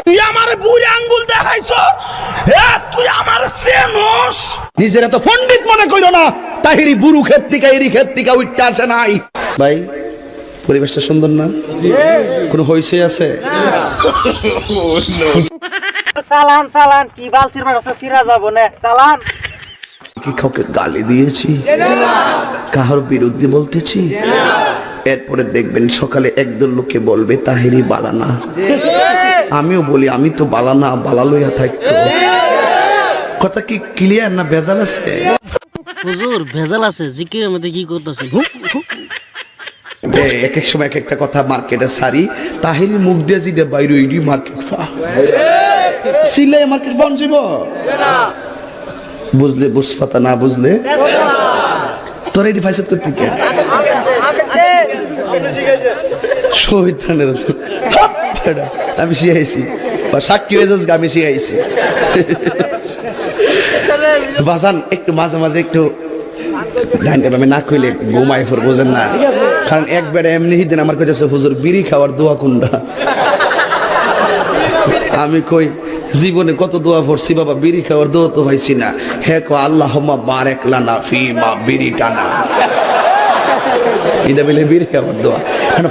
তুই আমার বুড়ি আঙ্গুল দেখাইছ, তুই আমার চেনস। নিজের এত পণ্ডিত মনে কইরো না। তাহিরি বুরু ক্ষেত থেকে এরি ক্ষেত থেকে উঠতে আসে নাই। ভাই পরিবেশটা সুন্দর না? কোনো হইছে আছে? চালান চালান কি বালছির মারছে সিরা যাব না চালান। কি কাউকে গালি দিয়েছি? কাহার বিরুদ্ধে বলতেছি? এরপরে দেখবেন সকালে একদল লোকে বলবে তাহিরি বালানা। আমিও বলি আমি তো বালানা, বালা লইয়া থাকতো। কথা কি ক্লিয়ার না ভেজাল আছে? হুজুর ভেজাল আছে, জিকিরের মধ্যে কি করতেছে? এক এক সময় এক একটা কথা মার্কেটে সারি। তাহিরি মুখ দিয়ে জিদে বাইরে ইডি মার্কেট ফা সিলে মার্কেট ফাউন যাব। বুঝলে বুঝপাতা, না বুঝলে তোর এডি ফাইসত করতে কে শহীদানের আমি শিখাইছি বা সাক্ষী হয়ে যাস আমি শিখাইছি। বাজান একটু মাঝে মাঝে একটু গানটা আমি না কইলে ঘুমাই ফোর, বোঝেন না? কারণ একবারে এমনি দিন আমার কাছে হুজুর বিড়ি খাওয়ার দোয়া কোনটা। আমি কই জীবনে কত দোয়া পড়ছি বাবা, বিড়ি খাওয়ার দোয়া তো হয়েছি না। হে কো আল্লাহুম্মা বারিক লানা ফিমা বিড়ি টানা, এটা বলে বিড়ি খাওয়ার দোয়া।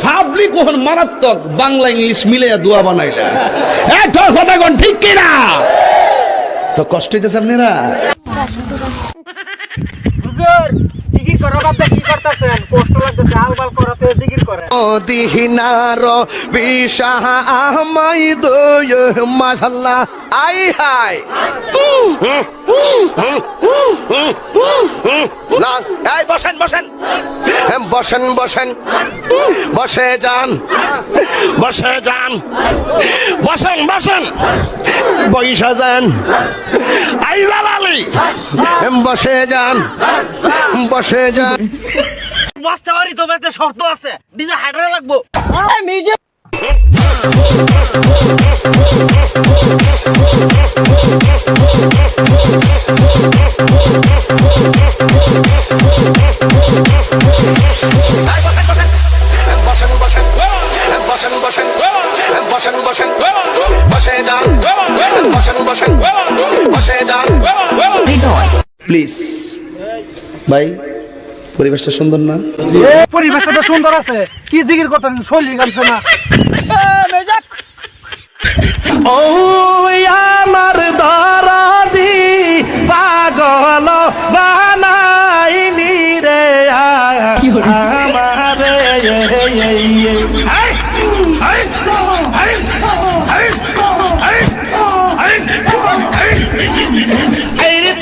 ভাবলি কোন মারাত্মক বাংলা ইংলিশ মিলে দোয়া বানাইলা। তোর কথা কোন ঠিক কিনা? তো কষ্ট হইতেছে আপনারা? হুজুর জিকির করো, বাবা কি করতেছেন? কষ্ট লাগতেছে, আলবাল করাতে জিকির করে। দিহিনার বিশাহ আমাই দয় মাশাআল্লাহ। আই হাই না, এই বসেন বসেন বসেন বসেন, বসে যান বসে যান, বসেন বসেন, বইসা যান। আই জালালি বসে যান বসে যান। মাস্টারই তো বেঁচে শর্ত আছে, ডিজে হাইড্রা লাগবো। মিউজিক বসেন বসেন বসেন বসেন বসেন বসেন বসে যান বসেন বসেন বসে যান। প্লিজ ভাই পরিবেশটা সুন্দর না? পরিবেশটা তো সুন্দর আছে, কি জিকির করতেন শৈলী গানছে না। ও আমার দরদি পাগল বানাইলি রে আমারে।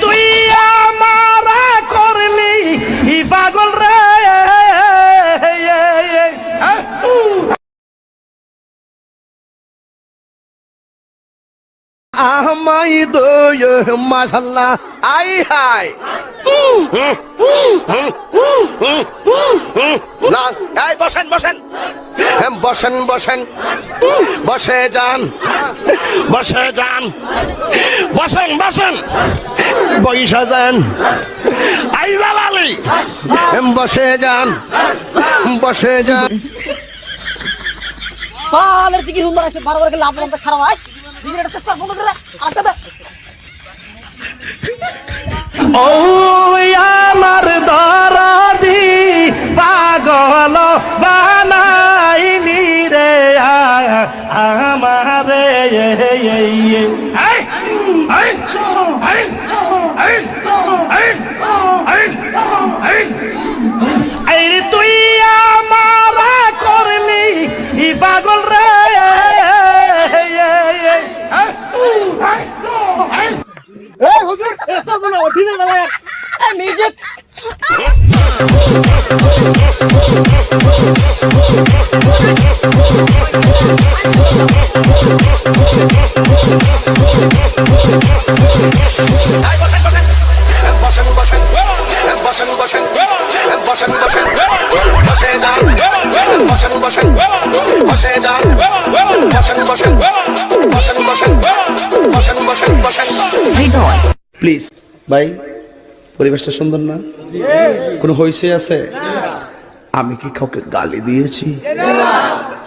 তুই আমারা করলি ই পাগল রে। আমাই দয় মাশাআল্লাহ। আই হাই না, এই বসেন বসেন বসেন বসেন, বসে যান বসে যান, বসেন বসেন, বইসা যান। আই জালালি বসে যান বসে যান। পালের জিকির সুন্দর আছে, বারবার লাভ লাভ খারাপ হয়। জিকিরটা চেষ্টা বন্ধ করে আরেকটা দে। ও আমার দরদি পাগল বানাইলি রে আমারে। তুই আমারা করলি ই পাগল রে। এই হুজুর এত বড় ডিজে বাজা, এই মিউজিক বসেন বসেন বসেন বসেন বসেন বসেন বসে যান বসেন বসেন বসে যান বসেন বসেন বসেন বসেন বসেন বসেন বসেন। প্লিজ ভাই পরিবেশটা সুন্দর না? কোনো হইছে আছে? আমি কি কাউকে গালি দিয়েছি?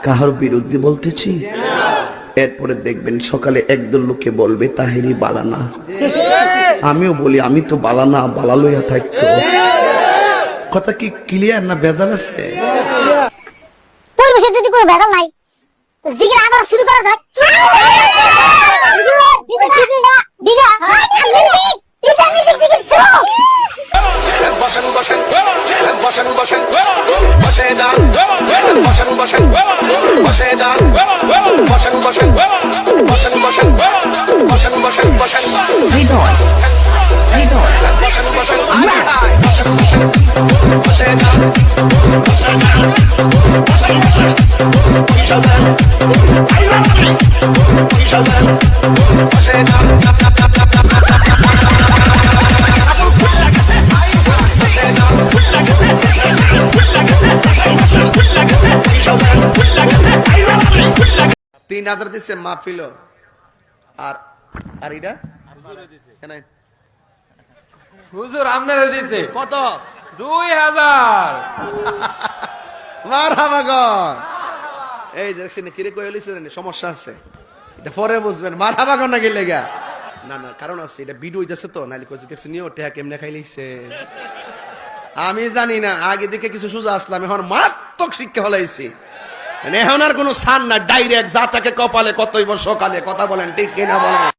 কাহার বিরুদ্ধে বলতেছি? এরপরে দেখবেন সকালে একদল লোকে বলবে তাহেরি বালানা। আমিও বলি আমি তো বালানা, বালা লইয়া থাকতো। কথা কি ক্লিয়ার না ভেজাল আছে? পরিবেশে যদি কোনো ভেজাল নাই, জিকির আবার শুরু করা যাক। বসেন বসেন বসেন বসেন বসে যান, বসেন বসেন বসে যান, বসেন বসেন বসেন বসেন বসেন বসেন বসেন হৃদয় হৃদয় বসেন বসেন বসেন বসেন বসে যান, বসে যান বসেন বসেন বসে যান, বসে যান তিন হাজার দিচ্ছে মাহফিল। আর আর এটা কেন হুজুর আপনারে দিছে কত? 2000। মারহাবাগন। এই যে দেখছেন কিরে কই হইছে না, সমস্যা আছে, এটা পরে বুঝবেন। মারহাবাগন না গেলে গা না না, কারণ আছে এটা ভিডিও হইতাছে তো, নাইলে কইছে দেখছ নিও টেহা কেমনে খাইলেছে আমি জানি না। আগে দিকে কিছু সোজা আসলাম, এখন মারাত্মক শিক্ষা হলাইছি। এখন আর কোনো সান না, ডাইরেক্ট যা তাকে কপালে কতই সকালে। কথা বলেন ঠিক কিনা বলেন?